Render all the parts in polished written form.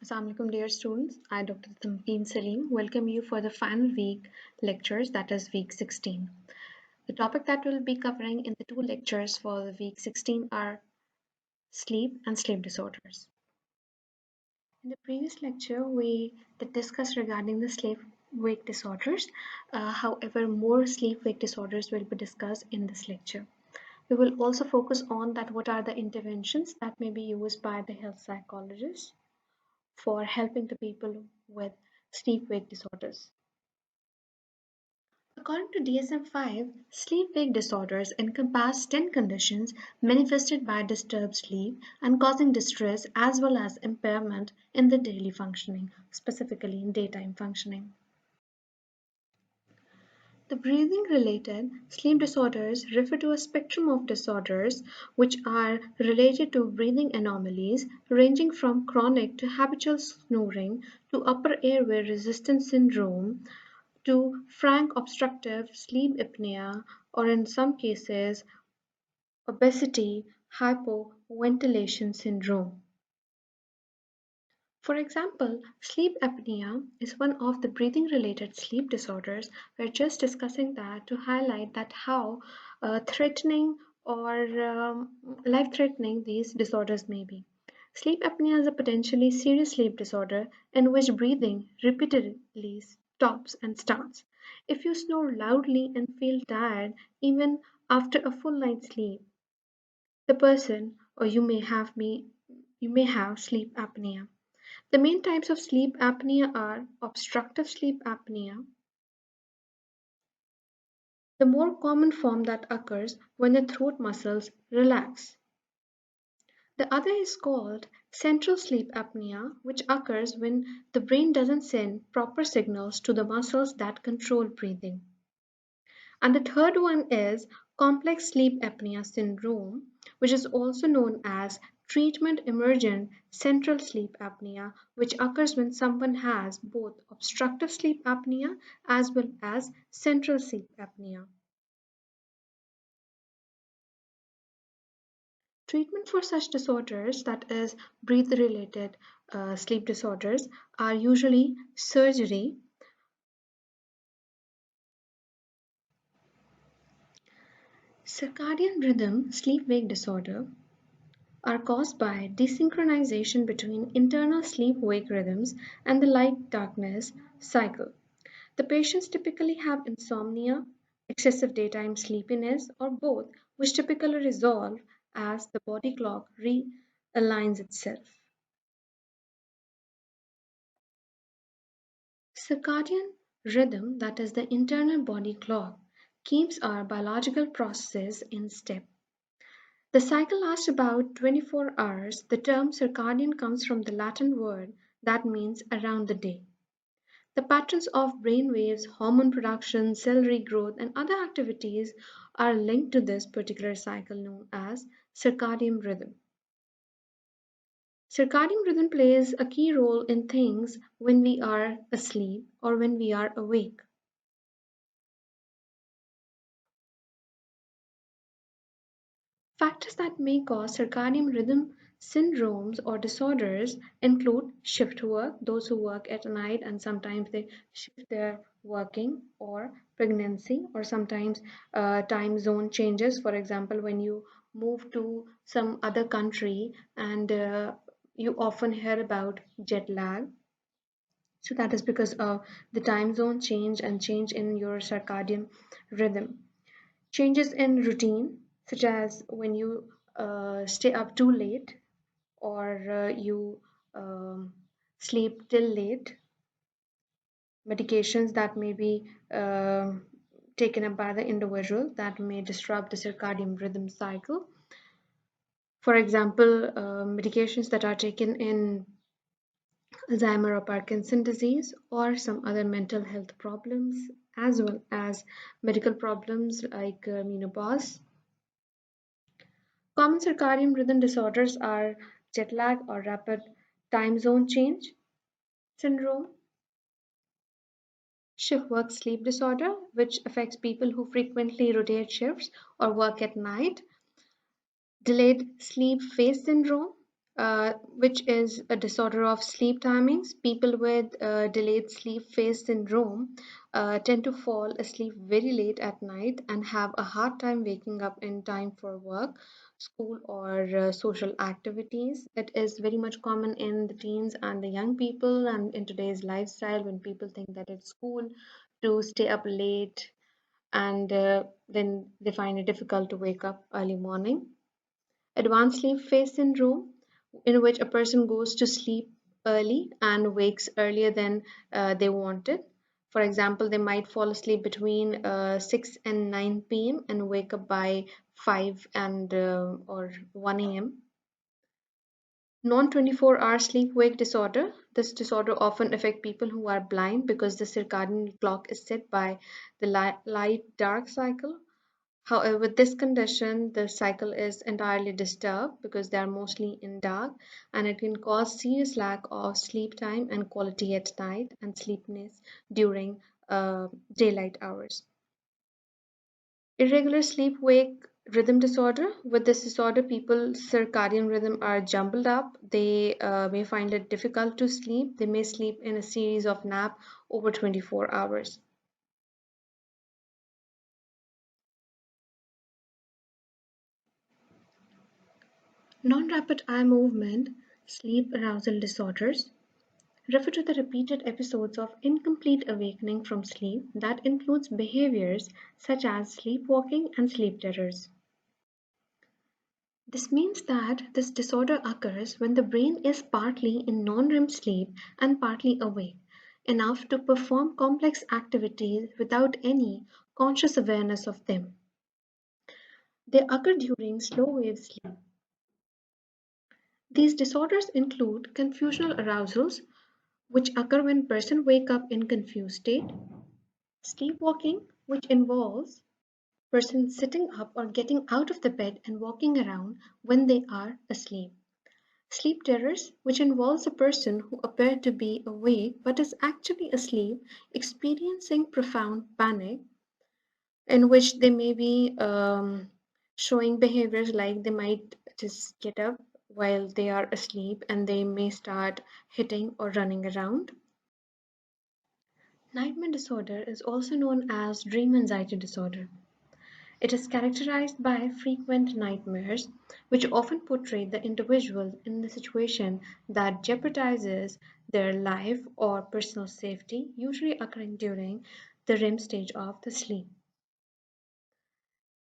Assalamualaikum dear students, I Dr. Tamkeen Saleem welcome you for the final week lectures, that is week 16. The topic that we'll be covering in the two lectures for the week 16 are sleep and sleep disorders. In the previous lecture we did discuss regarding the sleep-wake disorders, however more sleep-wake disorders will be discussed in this lecture. We will also focus on that what are the interventions that may be used by the health psychologists for helping the people with sleep-wake disorders. According to DSM-5, sleep-wake disorders encompass 10 conditions manifested by disturbed sleep and causing distress as well as impairment in the daily functioning, specifically in daytime functioning. The breathing-related sleep disorders refer to a spectrum of disorders which are related to breathing anomalies ranging from chronic to habitual snoring to upper airway resistance syndrome to frank obstructive sleep apnea or in some cases obesity hypoventilation syndrome. For example, sleep apnea is one of the breathing related sleep disorders. We're just discussing that to highlight that how threatening or life threatening these disorders may be. Sleep apnea is a potentially serious sleep disorder in which breathing repeatedly stops and starts. If you snore loudly and feel tired even after a full night's sleep, the person or you may have sleep apnea. The main types of sleep apnea are obstructive sleep apnea, the more common form that occurs when the throat muscles relax. The other is called central sleep apnea, which occurs when the brain doesn't send proper signals to the muscles that control breathing. And the third one is complex sleep apnea syndrome, which is also known as treatment emergent central sleep apnea, which occurs when someone has both obstructive sleep apnea as well as central sleep apnea. Treatment for such disorders, that is breath related sleep disorders, are usually surgery. Circadian rhythm sleep wake disorder are caused by desynchronization between internal sleep-wake rhythms and the light-darkness cycle. The patients typically have insomnia, excessive daytime sleepiness, or both, which typically resolve as the body clock realigns itself. Circadian rhythm, that is the internal body clock, keeps our biological processes in step. The cycle lasts about 24 hours. The term circadian comes from the Latin word that means around the day. The patterns of brain waves, hormone production, cell regrowth, and other activities are linked to this particular cycle known as circadian rhythm. Circadian rhythm plays a key role in things when we are asleep or when we are awake. Factors that may cause circadian rhythm syndromes or disorders include shift work, those who work at night and sometimes they shift their working, or pregnancy, or sometimes time zone changes. For example, when you move to some other country and you often hear about jet lag. So that is because of the time zone change and change in your circadian rhythm. Changes in routine, such as when you stay up too late or you um, sleep till late, medications that may be taken up by the individual that may disrupt the circadian rhythm cycle. For example, medications that are taken in Alzheimer or Parkinson disease or some other mental health problems, as well as medical problems like menopause. Common circadian rhythm disorders are jet lag or rapid time zone change syndrome, shift work sleep disorder, which affects people who frequently rotate shifts or work at night, delayed sleep phase syndrome, which is a disorder of sleep timings. People with delayed sleep phase syndrome tend to fall asleep very late at night and have a hard time waking up in time for work, school, or social activities. It is very much common in the teens and the young people, and in today's lifestyle, when people think that it's cool to stay up late and then they find it difficult to wake up early morning. Advanced sleep phase syndrome, in which a person goes to sleep early and wakes earlier than they wanted. For example, they might fall asleep between 6 and 9 p.m. and wake up by 5 and or 1 a.m. Non-24-hour sleep-wake disorder. This disorder often affects people who are blind because the circadian clock is set by the light-dark cycle. However, with this condition, the cycle is entirely disturbed because they are mostly in dark, and it can cause serious lack of sleep time and quality at night and sleepiness during daylight hours. Irregular sleep-wake rhythm disorder. With this disorder, people's circadian rhythm are jumbled up. They may find it difficult to sleep. They may sleep in a series of nap over 24 hours. Non-rapid eye movement sleep arousal disorders refer to the repeated episodes of incomplete awakening from sleep that includes behaviors such as sleepwalking and sleep terrors. This means that this disorder occurs when the brain is partly in non-REM sleep and partly awake, enough to perform complex activities without any conscious awareness of them. They occur during slow wave sleep. These disorders include confusional arousals, which occur when person wake up in confused state, sleepwalking, which involves person sitting up or getting out of the bed and walking around when they are asleep. Sleep terrors, which involves a person who appears to be awake but is actually asleep, experiencing profound panic, in which they may be showing behaviors like they might just get up while they are asleep and they may start hitting or running around. Nightmare disorder is also known as dream anxiety disorder. It is characterized by frequent nightmares, which often portray the individual in a situation that jeopardizes their life or personal safety, usually occurring during the REM stage of the sleep.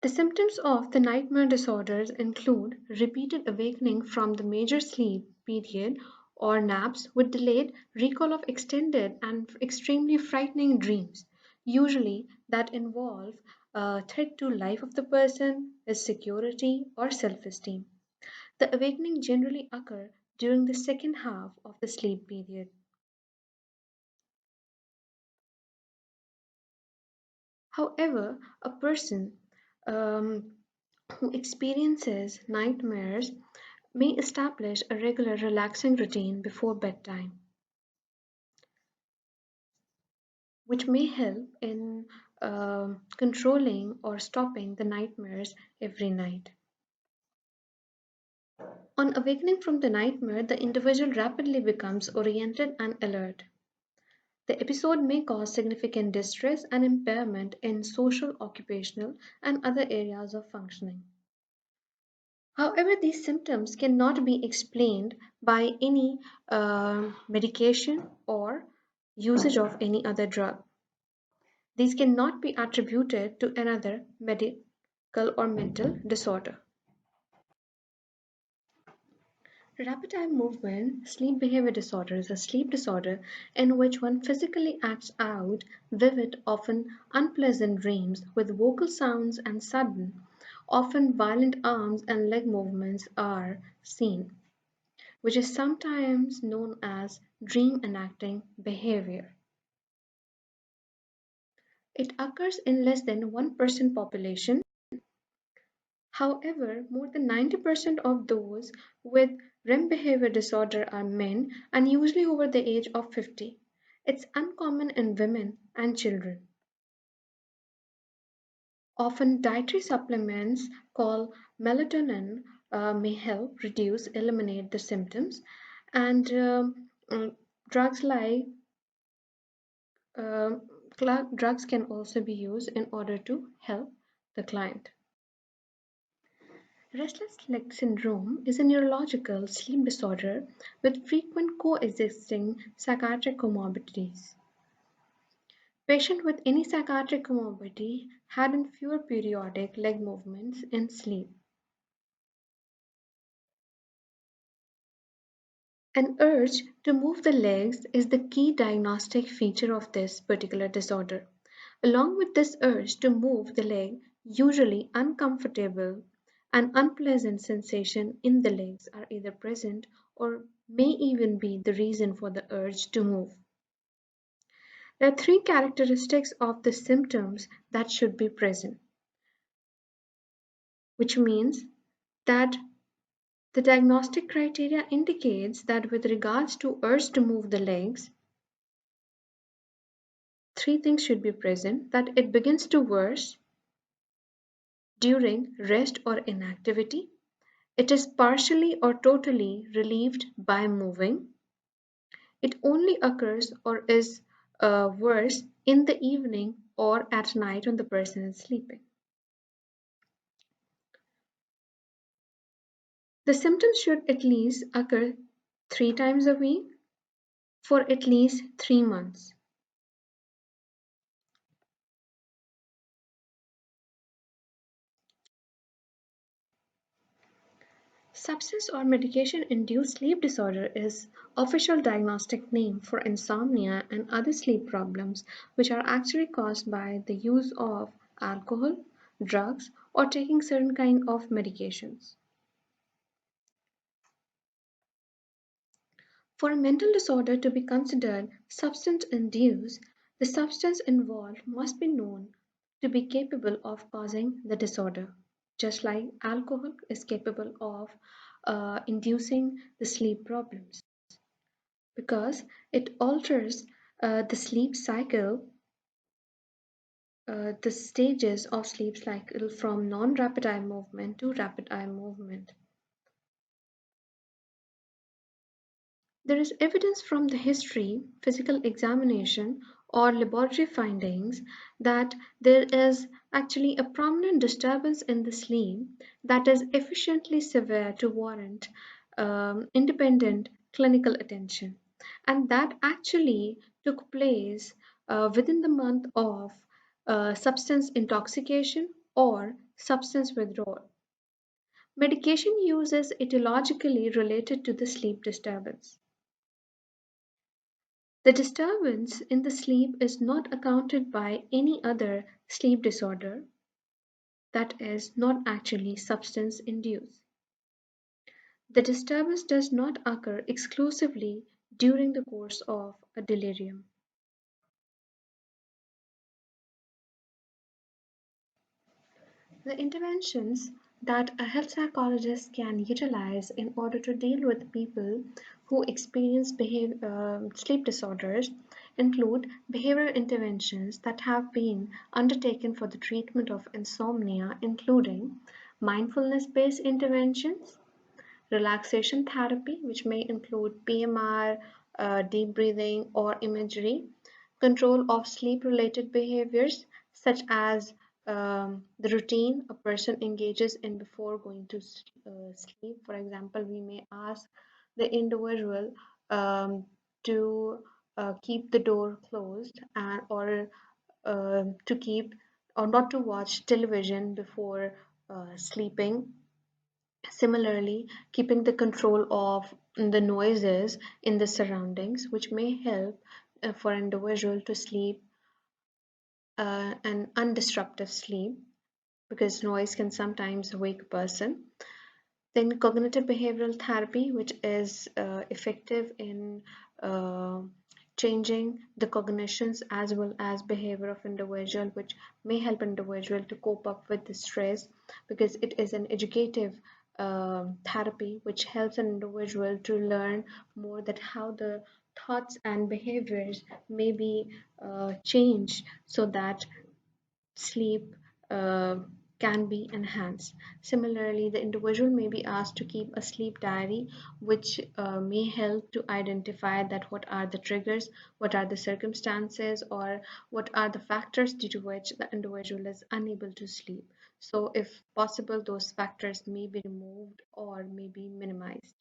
The symptoms of the nightmare disorders include repeated awakening from the major sleep period or naps with delayed recall of extended and extremely frightening dreams, usually that involve a threat to life of the person, his security or self-esteem. The awakening generally occur during the second half of the sleep period. However, a person um, who experiences nightmares may establish a regular relaxing routine before bedtime, which may help in controlling or stopping the nightmares every night. On awakening from the nightmare, the individual rapidly becomes oriented and alert. The episode may cause significant distress and impairment in social, occupational, and other areas of functioning. However, these symptoms cannot be explained by any medication or usage of any other drug. These cannot be attributed to another medical or mental disorder. Rapid eye movement sleep behavior disorder is a sleep disorder in which one physically acts out vivid, often unpleasant dreams with vocal sounds and sudden, often violent arms and leg movements are seen, which is sometimes known as dream enacting behavior. It occurs in less than 1% population. However, more than 90% of those with REM behavior disorder are men and usually over the age of 50. It's uncommon in women and children. Often dietary supplements called melatonin may help reduce, eliminate the symptoms, and drugs like um, drugs can also be used in order to help the client. Restless leg syndrome is a neurological sleep disorder with frequent coexisting psychiatric comorbidities. Patients with any psychiatric comorbidity had fewer periodic leg movements in sleep. An urge to move the legs is the key diagnostic feature of this particular disorder. Along with this urge to move the leg, usually uncomfortable and unpleasant sensation in the legs are either present or may even be the reason for the urge to move. There are three characteristics of the symptoms that should be present, which means that the diagnostic criteria indicates that with regards to urge to move the legs, three things should be present: that it begins to worse during rest or inactivity, it is partially or totally relieved by moving, it only occurs or is worse in the evening or at night when the person is sleeping. The symptoms should at least occur 3 times a week for at least 3 months. Substance or medication-induced sleep disorder is official diagnostic name for insomnia and other sleep problems which are actually caused by the use of alcohol, drugs, or taking certain kind of medications. For a mental disorder to be considered substance-induced, the substance involved must be known to be capable of causing the disorder, just like alcohol is capable of inducing the sleep problems because it alters the sleep cycle, the stages of sleep cycle from non-rapid eye movement to rapid eye movement. There is evidence from the history, physical examination, or laboratory findings that there is actually a prominent disturbance in the sleep that is sufficiently severe to warrant independent clinical attention. And that actually took place within the month of substance intoxication or substance withdrawal. Medication use is etiologically related to the sleep disturbance. The disturbance in the sleep is not accounted by any other sleep disorder that is not actually substance induced. The disturbance does not occur exclusively during the course of a delirium. The interventions that a health psychologist can utilize in order to deal with people who experience sleep disorders include behavioral interventions that have been undertaken for the treatment of insomnia, including mindfulness-based interventions, relaxation therapy, which may include PMR, deep breathing, or imagery, control of sleep related behaviors such as the routine a person engages in before going to sleep. For example, we may ask the individual to keep the door closed and or to keep or not to watch television before sleeping. Similarly, keeping the control of the noises in the surroundings, which may help for an individual to sleep an undisruptive sleep because noise can sometimes wake a person. Then cognitive behavioral therapy, which is effective in uh, changing the cognitions as well as behavior of individual, which may help individual to cope up with the stress because it is an educative therapy which helps an individual to learn more that how the thoughts and behaviors may be changed so that sleep uh, can be enhanced. Similarly, the individual may be asked to keep a sleep diary, which may help to identify that what are the triggers, what are the circumstances, or what are the factors due to which the individual is unable to sleep. So if possible, those factors may be removed or may be minimized.